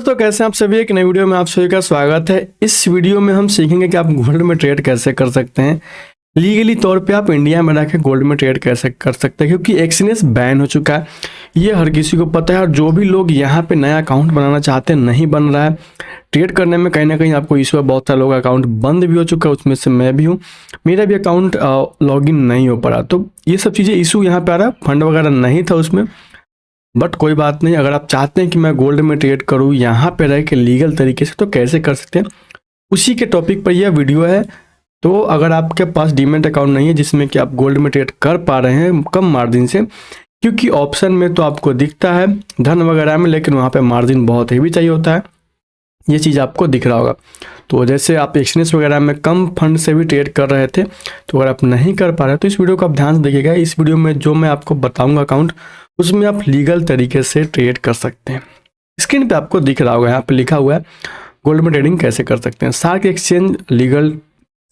दोस्तों, कैसे हैं आप सभी। एक नई वीडियो में आप सभी का स्वागत है। इस वीडियो में हम सीखेंगे कि आप गोल्ड में ट्रेड कैसे कर सकते हैं। लीगली तौर पे आप इंडिया में रह के गोल्ड में ट्रेड कैसे कर सकते हैं, क्योंकि एक्सचेंज बैन हो चुका है, ये हर किसी को पता है। और जो भी लोग यहाँ पे नया अकाउंट बनाना चाहते हैं, नहीं बन रहा है, ट्रेड करने में कहीं ना कहीं आपको इशू है। बहुत सारे लोग अकाउंट बंद भी हो चुका है, उसमें से मैं भी हूँ। मेरा भी अकाउंट लॉगिन नहीं हो पा रहा, तो ये सब चीज़ें इशू यहाँ पे आ रहा है। फंड वगैरह नहीं था उसमें, बट कोई बात नहीं। अगर आप चाहते हैं कि मैं गोल्ड में ट्रेड करूं यहाँ पे रह के लीगल तरीके से, तो कैसे कर सकते हैं, उसी के टॉपिक पर यह वीडियो है। तो अगर आपके पास डीमैट अकाउंट नहीं है जिसमें कि आप गोल्ड में ट्रेड कर पा रहे हैं कम मार्जिन से, क्योंकि ऑप्शन में तो आपको दिखता है धन वगैरह में, लेकिन वहाँ पे मार्जिन बहुत हेवी चाहिए होता है, ये चीज़ आपको दिख रहा होगा। तो जैसे आप एक्सचेंज वगैरह में कम फंड से भी ट्रेड कर रहे थे, तो अगर आप नहीं कर पा रहे तो इस वीडियो को आप ध्यान से देखिएगा। इस वीडियो में जो मैं आपको बताऊंगा अकाउंट, उसमें आप लीगल तरीके से ट्रेड कर सकते हैं। स्क्रीन पे आपको दिख रहा होगा, यहाँ पे लिखा हुआ है गोल्ड में ट्रेडिंग कैसे कर सकते हैं। शार्क एक्सचेंज लीगल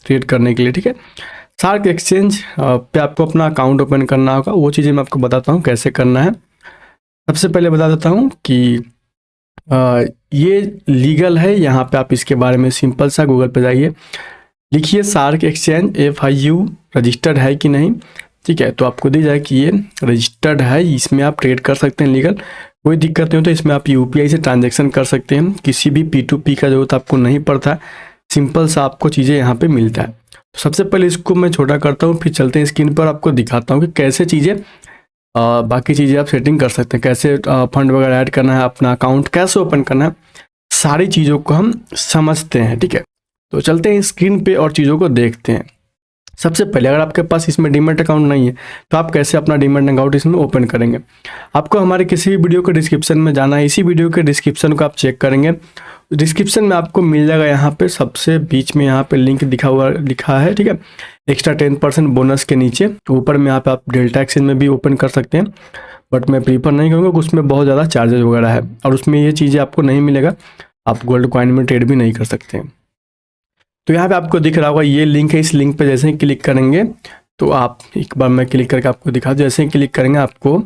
ट्रेड करने के लिए, ठीक है। शार्क एक्सचेंज पे आपको अपना अकाउंट ओपन करना होगा। वो चीज़ें मैं आपको बताता हूँ कैसे करना है। सबसे पहले बता देता हूँ कि ये लीगल है। यहाँ पे आप इसके बारे में सिंपल सा गूगल पे जाइए, लिखिए शार्क एक्सचेंज FIU रजिस्टर्ड है कि नहीं, ठीक है। तो आपको दी जाए कि ये रजिस्टर्ड है, इसमें आप ट्रेड कर सकते हैं लीगल, कोई दिक्कत नहीं होता। इसमें आप UPI से ट्रांजैक्शन कर सकते हैं, किसी भी P2P का जरूरत आपको नहीं पड़ता है, सिंपल सा आपको चीज़ें यहाँ पे मिलता है। तो सबसे पहले इसको मैं छोटा करता हूँ, फिर चलते हैं स्क्रीन पर, आपको दिखाता हूँ कि कैसे चीज़ें बाकी चीज़ें आप सेटिंग कर सकते हैं, कैसे फंड वगैरह ऐड करना है, अपना अकाउंट कैसे ओपन करना है, सारी चीज़ों को हम समझते हैं, ठीक है। तो चलते हैं स्क्रीन पे और चीज़ों को देखते हैं। सबसे पहले अगर आपके पास इसमें डीमैट अकाउंट नहीं है, तो आप कैसे अपना डीमैट अकाउंट इसमें ओपन करेंगे। आपको हमारे किसी भी वीडियो के डिस्क्रिप्शन में जाना है। इसी वीडियो के डिस्क्रिप्शन को आप चेक करेंगे, डिस्क्रिप्शन में आपको मिल जाएगा, यहाँ पे सबसे बीच में यहाँ पे लिंक लिखा है, ठीक है। एक्स्ट्रा 10% बोनस के नीचे ऊपर में यहाँ पे आप डेल्टा एक्सचेंज में भी ओपन कर सकते हैं, बट मैं प्रीफर नहीं करूँगा, उसमें बहुत ज़्यादा चार्जेस वगैरह है और उसमें ये चीज़ें आपको नहीं मिलेगा। आप गोल्ड कॉइन में ट्रेड भी नहीं कर सकते हैं। तो यहाँ पे आपको दिख रहा होगा ये लिंक है। इस लिंक पे जैसे ही क्लिक करेंगे, तो आप एक बार मैं क्लिक करके आपको दिखा दूँ। जैसे ही क्लिक करेंगे, आपको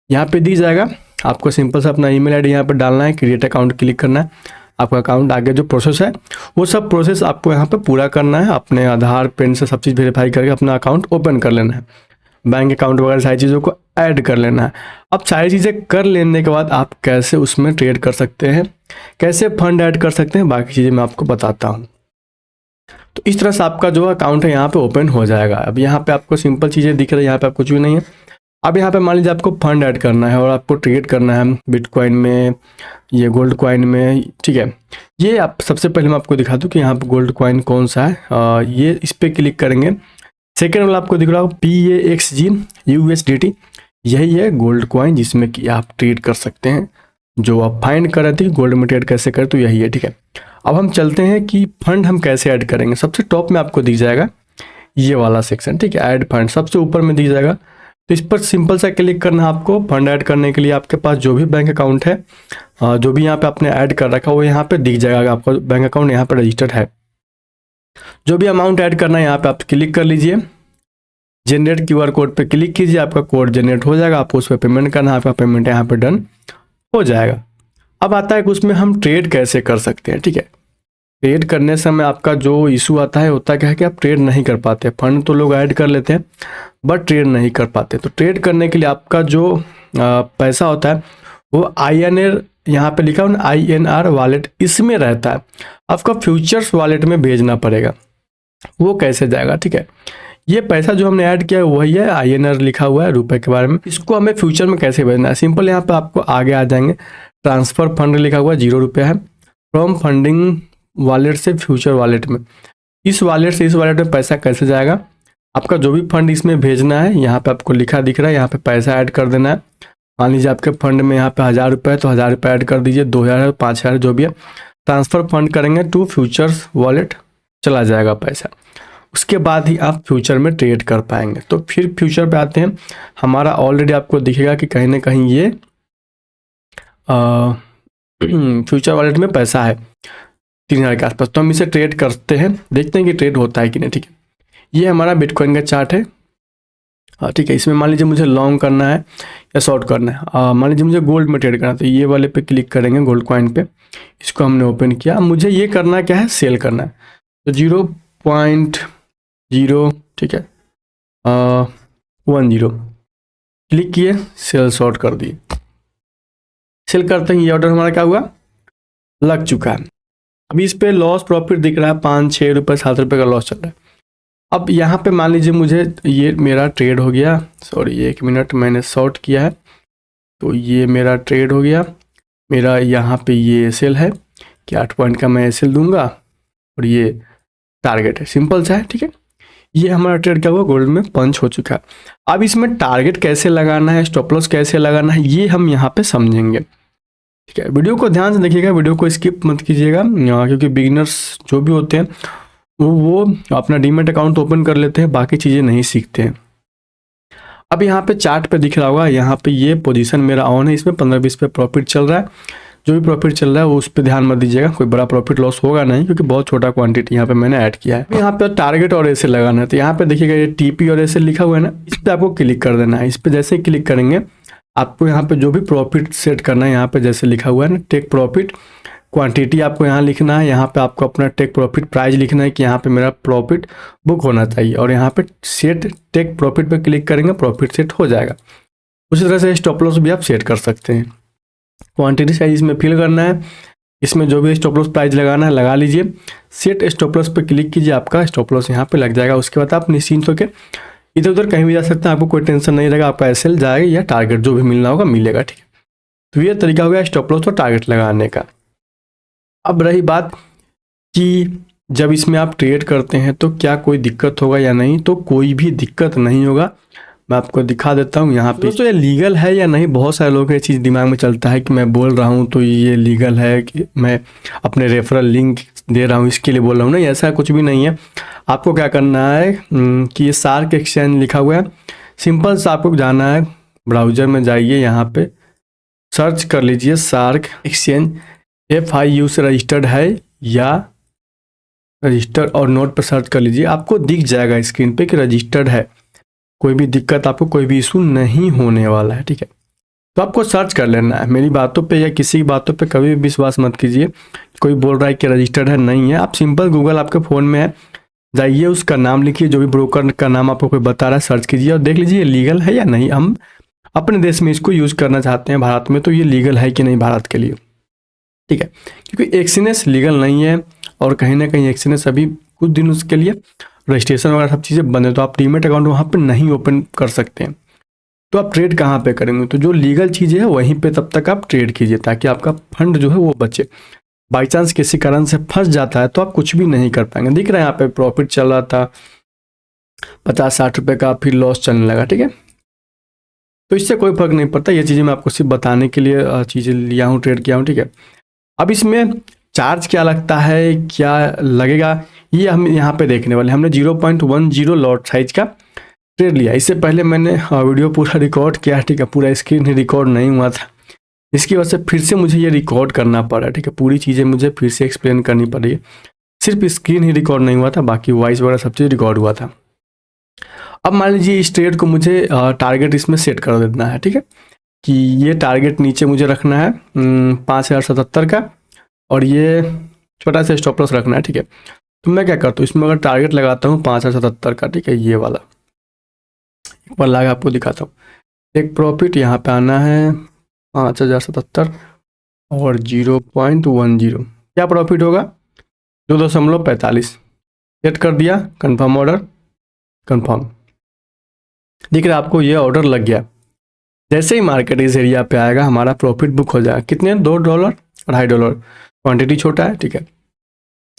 यहाँ पे दी जाएगा, आपको सिंपल सा अपना ईमेल आईडी यहाँ पे डालना है, क्रिएट अकाउंट क्लिक करना है। आपका अकाउंट आगे जो प्रोसेस है, वो सब प्रोसेस आपको यहाँ पे पूरा करना है। अपने आधार पेन से सब चीज़ वेरीफाई करके अपना अकाउंट ओपन कर लेना है, बैंक अकाउंट वगैरह सारी चीज़ों को ऐड कर लेना है। अब सारी चीज़ें कर लेने के बाद आप कैसे उसमें ट्रेड कर सकते हैं, कैसे फंड ऐड कर सकते हैं, बाकी चीज़ें मैं आपको बताता हूँ। तो इस तरह से आपका जो अकाउंट है यहाँ पे ओपन हो जाएगा। अब यहाँ पे आपको सिंपल चीज़ें दिख रही है, यहाँ पे आप कुछ भी नहीं है। अब यहाँ पे मान लीजिए आपको फंड ऐड करना है और आपको ट्रेड करना है बिटकॉइन में, ये गोल्ड कॉइन में, ठीक है। ये आप सबसे पहले मैं आपको दिखा दूँ कि यहाँ पे गोल्ड कॉइन कौन सा है। ये इस पर क्लिक करेंगे, सेकेंड वाला आपको दिख रहा होगा PAXG USDT, यही है गोल्ड कॉइन जिसमें कि आप ट्रेड कर सकते हैं। जो आप फाइंड कर रहे थे गोल्ड में ट्रेड कैसे करें, तो यही है, ठीक है। अब हम चलते हैं कि फंड हम कैसे ऐड करेंगे। सबसे टॉप में आपको दिख जाएगा ये वाला सेक्शन, ठीक है, ऐड फंड सबसे ऊपर में दिख जाएगा। तो इस पर सिंपल सा क्लिक करना है आपको। फंड ऐड करने के लिए आपके पास जो भी बैंक अकाउंट है, जो भी यहाँ पे आपने ऐड कर रखा है, वो यहाँ पे दिख जाएगा। आपका बैंक अकाउंट यहाँ पे रजिस्टर्ड है, जो भी अमाउंट ऐड करना है यहाँ पे आप क्लिक कर लीजिए। जनरेट QR कोड पे क्लिक कीजिए, आपका कोड जनरेट हो जाएगा, आपको उस पर पेमेंट करना है, आपका पेमेंट यहाँ पे डन हो जाएगा। अब आता है कि उसमें हम ट्रेड कैसे कर सकते हैं, ठीक है। ट्रेड करने समय आपका जो इशू आता है, होता क्या है कि आप ट्रेड नहीं कर पाते। फंड तो लोग ऐड कर लेते हैं, बट ट्रेड नहीं कर पाते। तो ट्रेड करने के लिए आपका जो पैसा होता है, वो INR यहाँ पे लिखा है INR वॉलेट, इसमें रहता है। आपका फ्यूचर्स वॉलेट में भेजना पड़ेगा। वो कैसे जाएगा, ठीक है। ये पैसा जो हमने ऐड किया है वही है, INR लिखा हुआ है रुपए के बारे में। इसको हमें फ्यूचर में कैसे भेजना है, सिंपल यहाँ पे आपको आगे आ जाएंगे, ट्रांसफर फंड लिखा हुआ है, 0 रुपये है। फ्रॉम फंडिंग वॉलेट से फ्यूचर वॉलेट में, इस वॉलेट से इस वॉलेट में पैसा कैसे जाएगा। आपका जो भी फंड इसमें भेजना है, यहाँ पे आपको लिखा दिख रहा है, यहाँ पे पैसा ऐड कर देना है। मान लीजिए आपके फंड में यहाँ पे 1000 रुपये है, तो 1000 रुपये ऐड कर दीजिए, 2000 5000 जो भी है, ट्रांसफर फंड करेंगे टू फ्यूचर्स वॉलेट, चला जाएगा पैसा। उसके बाद ही आप फ्यूचर में ट्रेड कर पाएंगे। तो फिर फ्यूचर पे आते हैं। हमारा ऑलरेडी आपको दिखेगा कि कहीं ना कहीं ये फ्यूचर वॉलेट में पैसा है 3000 के आसपास। तो हम इसे ट्रेड करते हैं, देखते हैं कि ट्रेड होता है कि नहीं, ठीक है। ये हमारा बिटकॉइन का चार्ट है। हाँ ठीक है, इसमें मान लीजिए मुझे लॉन्ग करना है या शॉर्ट करना है। मान लीजिए मुझे गोल्ड में ट्रेड करना है, तो ये वाले पे क्लिक करेंगे, गोल्ड कॉइन पे। इसको हमने ओपन किया। अब मुझे ये करना क्या है, सेल करना है। तो 0.0 ठीक है 10 क्लिक किए, सेल शॉर्ट कर दिए। सेल करते ही ये ऑर्डर हमारा क्या हुआ, लग चुका है। अभी इस पे लॉस प्रॉफिट दिख रहा है, 5-6 रुपये 7 रुपये का लॉस चल रहा है। अब यहाँ पे मान लीजिए मुझे ये मेरा ट्रेड हो गया, सॉरी 1 मिनट, मैंने शॉर्ट किया है, तो ये मेरा ट्रेड हो गया। मेरा यहाँ पे ये एसएल है कि 8 पॉइंट का मैं एसएल दूंगा और ये टारगेट है, सिंपल सा है। ठीक है, ये हमारा ट्रेड क्या हुआ, गोल्ड में पंच हो चुका है। अब इसमें टारगेट कैसे लगाना है, स्टॉप लॉस कैसे लगाना है, ये हम यहाँ पे समझेंगे। ठीक है, वीडियो को ध्यान से देखिएगा, वीडियो को स्किप मत कीजिएगा, क्योंकि बिगिनर्स जो भी होते हैं वो अपना डीमैट अकाउंट ओपन कर लेते हैं, बाकी चीज़ें नहीं सीखते हैं। अब यहाँ पे चार्ट पे दिख रहा होगा, यहाँ पे ये पोजीशन मेरा ऑन है, इसमें 15-20 पे प्रॉफिट चल रहा है। जो भी प्रॉफिट चल रहा है वो उस पर ध्यान मत दीजिएगा, कोई बड़ा प्रॉफिट लॉस होगा नहीं, क्योंकि बहुत छोटा क्वांटिटी यहाँ पे मैंने ऐड किया है। यहाँ पे टारगेट और एसएल लगाना है, तो यहाँ पे देखिएगा ये टीपी और एसएल लिखा हुआ है ना, इस पर आपको क्लिक कर देना है। इस पर जैसे ही क्लिक करेंगे आपको यहाँ पे जो भी प्रॉफिट सेट करना है, यहाँ पे जैसे लिखा हुआ है ना टेक प्रॉफिट, क्वांटिटी आपको यहाँ लिखना है। यहाँ पे आपको अपना टेक प्रॉफिट प्राइस लिखना है कि यहाँ पे मेरा प्रॉफिट बुक होना चाहिए, और यहाँ पे सेट टेक प्रॉफिट पे क्लिक करेंगे, प्रॉफिट सेट हो जाएगा। उसी तरह से स्टॉप लॉस भी आप सेट कर सकते हैं। क्वांटिटी साइज इसमें फिल करना है, इसमें जो भी स्टॉप लॉस प्राइस लगाना है लगा लीजिए, सेट स्टॉप लॉस पे क्लिक कीजिए, आपका स्टॉप लॉस यहाँ पे लग जाएगा। उसके बाद आप निश्चिंत होकर इधर उधर कहीं भी जा सकते हैं, आपको कोई टेंशन नहीं रहेगा, आपका एसएल जाएगा या टारगेट जो भी मिलना होगा मिलेगा। ठीक है, तो ये तरीका हो गया स्टॉप लॉस और टारगेट लगाने का। अब रही बात कि जब इसमें आप ट्रेड करते हैं तो क्या कोई दिक्कत होगा या नहीं, तो कोई भी दिक्कत नहीं होगा। मैं आपको दिखा देता हूँ यहाँ पे। दोस्तों ये लीगल है या नहीं, बहुत सारे लोगों को ये चीज़ दिमाग में चलता है कि मैं बोल रहा हूँ तो ये लीगल है, कि मैं अपने रेफरल लिंक दे रहा हूँ इसके लिए बोल रहा हूँ। नहीं, ऐसा कुछ भी नहीं है। आपको क्या करना है कि ये सार्क एक्सचेंज लिखा हुआ है, सिंपल सा आपको जाना है, ब्राउज़र में जाइए, यहाँ पे सर्च कर लीजिए सार्क एक्सचेंज, FIU से रजिस्टर्ड है या रजिस्टर और नोट पर सर्च कर लीजिए, आपको दिख जाएगा स्क्रीन पे कि रजिस्टर्ड है। कोई भी दिक्कत, आपको कोई भी इशू नहीं होने वाला है। ठीक है, तो आपको सर्च कर लेना है। मेरी बातों पे या किसी की बातों पे कभी भी विश्वास मत कीजिए। कोई बोल रहा है कि रजिस्टर्ड है, नहीं है। आप सिंपल गूगल आपके फ़ोन में है, जाइए उसका नाम लिखिए, जो भी ब्रोकर का नाम आपको कोई बता रहा है सर्च कीजिए और देख लीजिए लीगल है या नहीं। हम अपने देश में इसको यूज़ करना चाहते हैं भारत में, तो ये लीगल है कि नहीं भारत के लिए। ठीक है, क्योंकि एक्सचेंज लीगल नहीं है और कहीं ना कहीं एक्सचेंज अभी कुछ दिन उसके लिए रजिस्ट्रेशन वगैरह सब चीज़ें बंद है, तो आप डीमैट अकाउंट वहाँ पे नहीं ओपन कर सकते हैं। तो आप ट्रेड कहाँ पे करेंगे, तो जो लीगल चीज़ें है वहीं पे तब तक आप ट्रेड कीजिए, ताकि आपका फंड जो है वो बचे। बाई चांस किसी कारण से फंस जाता है तो आप कुछ भी नहीं कर पाएंगे। दिख रहा है यहाँ पे प्रॉफिट चल रहा था 50-60 रुपये का, फिर लॉस चलने लगा। ठीक है, तो इससे कोई फर्क नहीं पड़ता। ये चीज़ें मैं आपको सिर्फ बताने के लिए चीज़ें लिया हूँ, ट्रेड किया हूँ। ठीक है, अब इसमें चार्ज क्या लगता है, क्या लगेगा, ये हम यहाँ पे देखने वाले। हमने 0.10 लॉट साइज का ट्रेड लिया। इससे पहले मैंने वीडियो पूरा रिकॉर्ड किया। ठीक है, पूरा स्क्रीन ही रिकॉर्ड नहीं हुआ था, इसकी वजह से फिर से मुझे ये रिकॉर्ड करना पड़ा। ठीक है, पूरी चीज़ें मुझे फिर से एक्सप्लेन करनी पड़ी है। सिर्फ स्क्रीन ही रिकॉर्ड नहीं हुआ था, बाकी वॉइस वगैरह सब चीज़ रिकॉर्ड हुआ था। अब मान लीजिए इस ट्रेड को मुझे टारगेट इसमें सेट कर देना है। ठीक है, कि ये टारगेट नीचे मुझे रखना है 5077 का, और ये छोटा सा स्टॉप लॉस रखना है। ठीक है, तो मैं क्या करता हूँ, इसमें अगर टारगेट लगाता हूँ 5077 का, ठीक है, ये वाला एक बार लगा आपको दिखाता हूँ। एक प्रॉफिट यहाँ पे आना है 5077 और 0.10, क्या प्रॉफिट होगा 2.45। सेट कर दिया, कंफर्म ऑर्डर, कंफर्म। दिख रहा है आपको, ये ऑर्डर लग गया। जैसे ही मार्केट इस एरिया पे आएगा हमारा प्रॉफिट बुक हो जाएगा। कितने, $2, $2.5, क्वांटिटी छोटा है। ठीक है,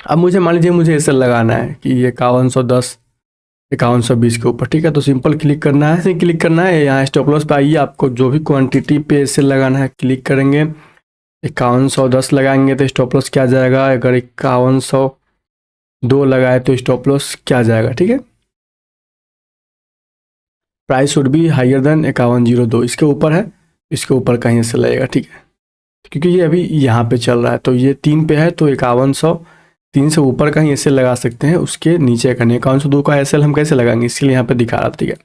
अब मुझे मान लीजिए मुझे ऐसे लगाना है कि 5110 5120 के ऊपर। ठीक है, तो सिंपल क्लिक करना है, ऐसे क्लिक करना है, यहाँ स्टॉप लॉस पे आइए, आपको जो भी क्वांटिटी पे ऐसे लगाना है क्लिक करेंगे। 5110 लगाएंगे तो स्टॉप लॉस क्या जाएगा, अगर 5102 लगाए तो स्टॉप लॉस क्या जाएगा। ठीक है, price should be higher than 5102, इसके ऊपर है, इसके ऊपर कहीं से लगेगा। ठीक है, क्योंकि ये अभी यहाँ पे चल रहा है, तो ये 3 पे है, तो 5103 से ऊपर कहीं ऐसे लगा सकते हैं। उसके नीचे का 5102 का एसएल हम कैसे लगाएंगे, इसलिए यहाँ पे दिखा रहा था। ठीक है,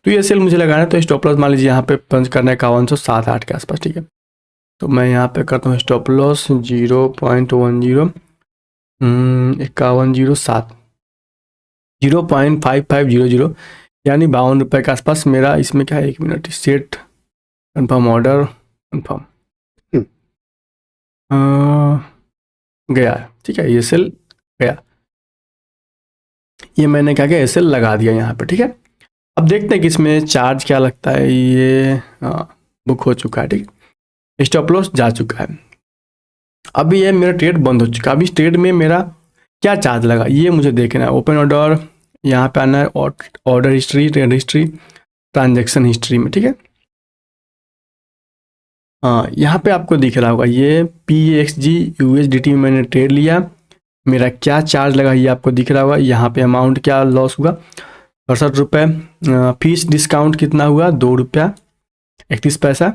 तो ये सेल मुझे लगाना है, तो स्टॉप लॉस मान लीजिए यहाँ पे पंच करना है 5107.8 के आसपास, ठीक है। तो मैं यहाँ पे करता हूँ स्टॉप लॉस 0.10 5107 0.5500 यानी 52 रुपये के आसपास मेरा इसमें क्या है, 1 minute, set confirm order confirm गया है, ठीक है। ये सेल गया, ये मैंने क्या किया, सेल लगा दिया यहाँ पे, ठीक है। अब देखते हैं कि इसमें चार्ज क्या लगता है। ये बुक हो चुका है, ठीक है, स्टॉप लॉस जा चुका है। अभी ये मेरा ट्रेड बंद हो चुका है। अभी इस ट्रेड में मेरा क्या चार्ज लगा ये मुझे देखना है। ओपन ऑर्डर, यहाँ पे आना है order history, trade history, transaction history में, ठीक है। हाँ, यहाँ पे आपको दिख रहा होगा ये PXG USDT में मैंने ट्रेड लिया, मेरा क्या चार्ज लगा ये आपको दिख रहा होगा। यहाँ पे अमाउंट क्या लॉस हुआ, 68 रुपये। फीस डिस्काउंट कितना हुआ, 2 रुपया 31 पैसा।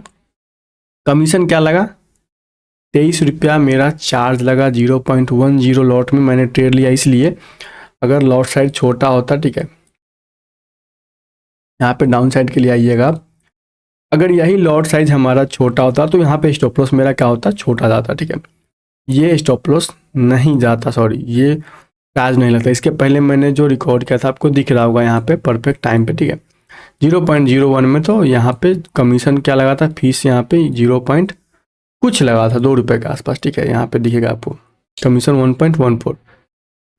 कमीशन क्या लगा, 23 रुपया मेरा चार्ज लगा। 0.10 लॉट में मैंने ट्रेड लिया, इसलिए अगर लॉट साइड छोटा होता, ठीक है, यहाँ पे डाउन साइड के लिए आइएगा, अगर यही लॉट साइज हमारा छोटा होता तो यहाँ पे स्टॉप लॉस मेरा क्या होता, छोटा जाता, ठीक है। ये स्टॉप लॉस नहीं जाता, सॉरी, ये चार्ज नहीं लगता। इसके पहले मैंने जो रिकॉर्ड किया था आपको दिख रहा होगा यहाँ पे परफेक्ट टाइम पे, ठीक है। 0.01 में तो यहाँ पे कमीशन क्या लगा था, फीस यहाँ पे 0. कुछ लगा था, 2 रुपये के आसपास, ठीक है। यहाँ पे दिखेगा आपको कमीशन 1.14।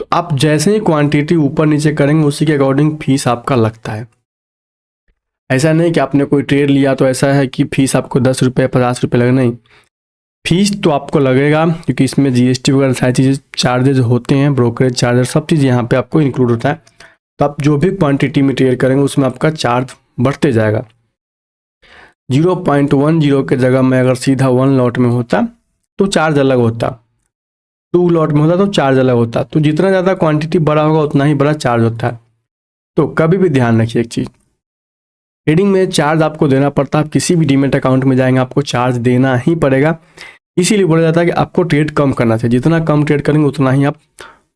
तो आप जैसे ही क्वांटिटी ऊपर नीचे करेंगे उसी के अकॉर्डिंग फीस आपका लगता है। ऐसा नहीं कि आपने कोई ट्रेड लिया तो ऐसा है कि फीस आपको 10 रुपये 50 रुपये लगे, नहीं, फीस तो आपको लगेगा, क्योंकि इसमें GST वगैरह सारी चीज़ें चार्जेज होते हैं, ब्रोकरेज चार्जेस, सब चीज़ यहाँ पे आपको इंक्लूड होता है। तो आप जो भी क्वांटिटी में ट्रेड करेंगे उसमें आपका चार्ज बढ़ते जाएगा। 0.10 के जगह में अगर सीधा 1 लॉट में होता तो चार्ज अलग होता, 2 लॉट में होता तो चार्ज अलग होता। तो जितना ज़्यादा क्वांटिटी बड़ा होगा उतना ही बड़ा चार्ज होता है। तो कभी भी ध्यान रखिए एक चीज़, ट्रेडिंग में चार्ज आपको देना पड़ता है। आप किसी भी डीमेट अकाउंट में जाएंगे आपको चार्ज देना ही पड़ेगा। इसीलिए बोला जाता है कि आपको ट्रेड कम करना चाहिए, जितना कम ट्रेड करेंगे उतना ही आप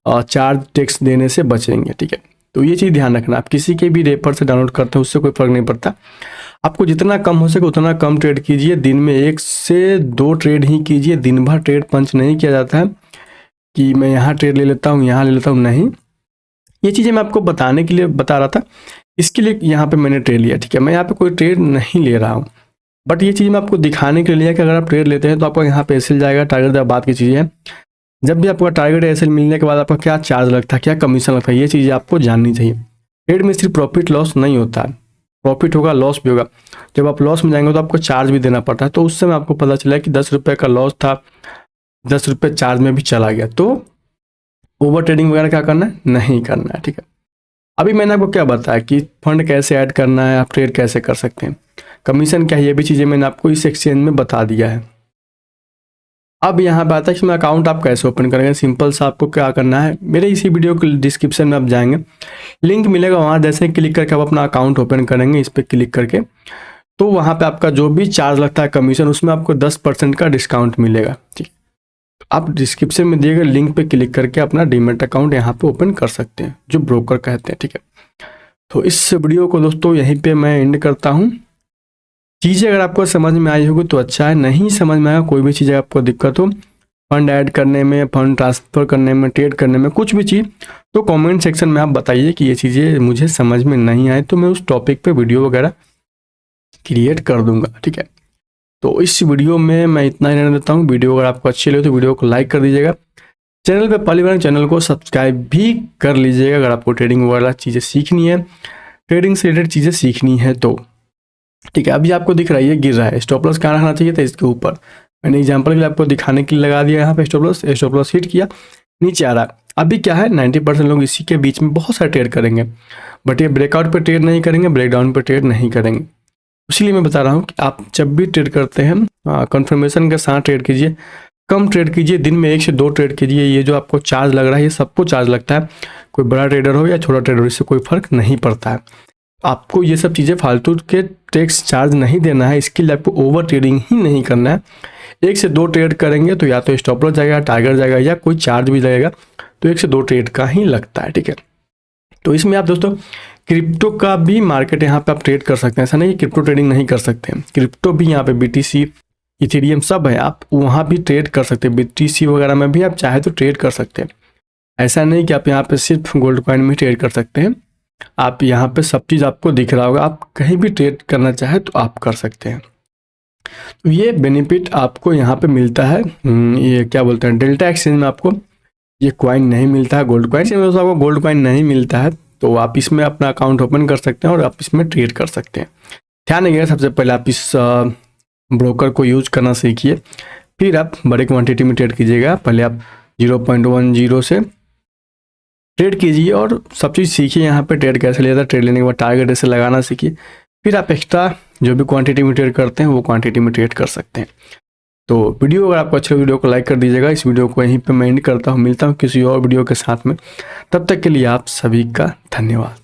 चार्ज टैक्स देने से बचेंगे, ठीक है। तो ये चीज़ ध्यान रखना, आप किसी के भी रेफर से डाउनलोड करते हैं उससे कोई फर्क नहीं पड़ता। आपको जितना कम हो सके उतना कम ट्रेड कीजिए, दिन में 1 से 2 ट्रेड ही कीजिए। दिन भर ट्रेड पंच नहीं किया जाता है कि मैं यहाँ ट्रेड ले लेता हूँ यहाँ ले लेता हूँ, नहीं। ये चीज़ें मैं आपको बताने के लिए बता रहा था, इसके लिए यहाँ पे मैंने ट्रेड लिया, ठीक है। मैं यहाँ पे कोई ट्रेड नहीं ले रहा हूँ, बट ये चीज़ मैं आपको दिखाने के लिए लिया कि अगर आप ट्रेड लेते हैं तो आपका यहाँ पे एसएल जाएगा, टारगेट बात की चीज़ें हैं। जब भी आपका टारगेट एसएल मिलने के बाद आपका क्या चार्ज लगता है, क्या कमीशन लगता है, ये चीज़ें आपको जाननी चाहिए। ट्रेड में सिर्फ प्रॉफिट लॉस नहीं होता है, प्रॉफिट होगा लॉस भी होगा। जब आप लॉस में जाएंगे तो आपको चार्ज भी देना पड़ता है। तो उससे मैं आपको पता चला कि 10 रुपये का लॉस था, 10 रुपये चार्ज में भी चला गया। तो ओवर ट्रेडिंग वगैरह क्या करना है, नहीं करना है, ठीक है। अभी मैंने आपको क्या बताया कि फंड कैसे ऐड करना है, आप ट्रेड कैसे कर सकते हैं, कमीशन क्या है, ये भी चीज़ें मैंने आपको इस एक्सचेंज में बता दिया है। अब यहाँ पे आता है कि मैं अकाउंट आप कैसे ओपन करेंगे। सिंपल सा आपको क्या करना है, मेरे इसी वीडियो के डिस्क्रिप्शन में आप जाएंगे, लिंक मिलेगा, वहाँ जैसे क्लिक करके आप अपना अकाउंट ओपन करेंगे, इस पर क्लिक करके, तो वहाँ पे आपका जो भी चार्ज लगता है कमीशन, उसमें आपको 10% का डिस्काउंट मिलेगा, ठीक है। आप डिस्क्रिप्शन में दिए गए लिंक पे क्लिक करके अपना डीमैट अकाउंट यहाँ पे ओपन कर सकते हैं, जो ब्रोकर कहते हैं, ठीक है। तो इस वीडियो को दोस्तों यहीं पे मैं एंड करता हूँ। चीज़ें अगर आपको समझ में आई होगी तो अच्छा है, नहीं समझ में आएगा, कोई भी चीज़ आपको दिक्कत हो फंड ऐड करने में, फंड ट्रांसफ़र करने में, ट्रेड करने में, कुछ भी चीज़, तो कमेंट सेक्शन में आप बताइए कि ये चीज़ें मुझे समझ में नहीं आए, तो मैं उस टॉपिक पे वीडियो वगैरह क्रिएट कर दूंगा, ठीक है। तो इस वीडियो में मैं इतना ही रहने देता हूँ। वीडियो अगर आपको अच्छी लगे तो वीडियो को लाइक कर दीजिएगा, चैनल पे पहली बार चैनल को सब्सक्राइब भी कर लीजिएगा अगर आपको ट्रेडिंग वगैरह चीज़ें सीखनी है, ट्रेडिंग से रिलेटेड चीज़ें सीखनी है तो, ठीक है। अभी आपको दिख रहा है ये गिर रहा है, स्टॉप लॉस कहाँ रखना चाहिए था, इसके ऊपर। मैंने एग्जांपल के लिए आपको दिखाने के लिए लगा दिया यहाँ पे स्टॉप लॉस हिट किया, नीचे आ रहा है। अभी क्या है 90% लोग इसी के बीच में बहुत सारे ट्रेड करेंगे, बट ये ब्रेकआउट पे ट्रेड नहीं करेंगे, ब्रेकडाउन पे ट्रेड नहीं करेंगे। इसीलिए मैं बता रहा हूँ कि आप जब भी ट्रेड करते हैं कंफर्मेशन के साथ ट्रेड कीजिए, कम ट्रेड कीजिए, दिन में 1 से 2 ट्रेड कीजिए। ये जो आपको चार्ज लग रहा है ये सबको चार्ज लगता है, कोई बड़ा ट्रेडर हो या छोटा ट्रेडर हो, इससे कोई फर्क नहीं पड़ता है। आपको ये सब चीज़ें फालतू के टैक्स चार्ज नहीं देना है, इसके लिए आपको ओवर ट्रेडिंग ही नहीं करना है। 1 से 2 ट्रेड करेंगे तो या तो स्टॉप लॉस जाएगा, टारगेट जाएगा, या कोई चार्ज भी लगेगा, तो 1 से 2 ट्रेड का ही लगता है, ठीक है। तो इसमें आप दोस्तों क्रिप्टो का भी मार्केट यहाँ पे आप ट्रेड कर सकते हैं। ऐसा नहीं क्रिप्टो ट्रेडिंग नहीं कर सकते हैं, क्रिप्टो भी यहाँ पे BTC इथेरियम सब है, आप वहाँ भी ट्रेड कर सकते हैं। BTC वगैरह में भी आप चाहे तो ट्रेड कर सकते हैं। ऐसा नहीं कि आप यहाँ पे सिर्फ गोल्ड कॉइन में ट्रेड कर सकते हैं, आप यहाँ पे सब चीज़ आपको दिख रहा होगा, आप कहीं भी ट्रेड करना चाहे तो आप कर सकते हैं। तो ये बेनिफिट आपको यहाँ पे मिलता है। ये क्या बोलते हैं, डेल्टा एक्सचेंज में आपको ये कॉइन नहीं मिलता है, गोल्ड कॉइन में आपको गोल्ड कॉइन नहीं मिलता है, तो आप इसमें अपना अकाउंट ओपन कर सकते हैं और आप इसमें ट्रेड कर सकते हैं। ध्यान रखिएगा, सबसे पहले आप इस ब्रोकर को यूज करना सीखिए, फिर आप बड़े क्वांटिटी में ट्रेड कीजिएगा। पहले आप 0.10 से ट्रेड कीजिए और सब चीज़ सीखिए, यहाँ पे ट्रेड कैसे लिया था, ट्रेड लेने के बाद टारगेट ऐसे लगाना सीखिए, फिर आप एक्स्ट्रा जो भी क्वांटिटी में ट्रेड करते हैं वो क्वांटिटी में ट्रेड कर सकते हैं। तो वीडियो अगर आपको अच्छा, वीडियो को लाइक कर दीजिएगा। इस वीडियो को यहीं पे मैं एंड करता हूँ, मिलता हूँ किसी और वीडियो के साथ में, तब तक के लिए आप सभी का धन्यवाद।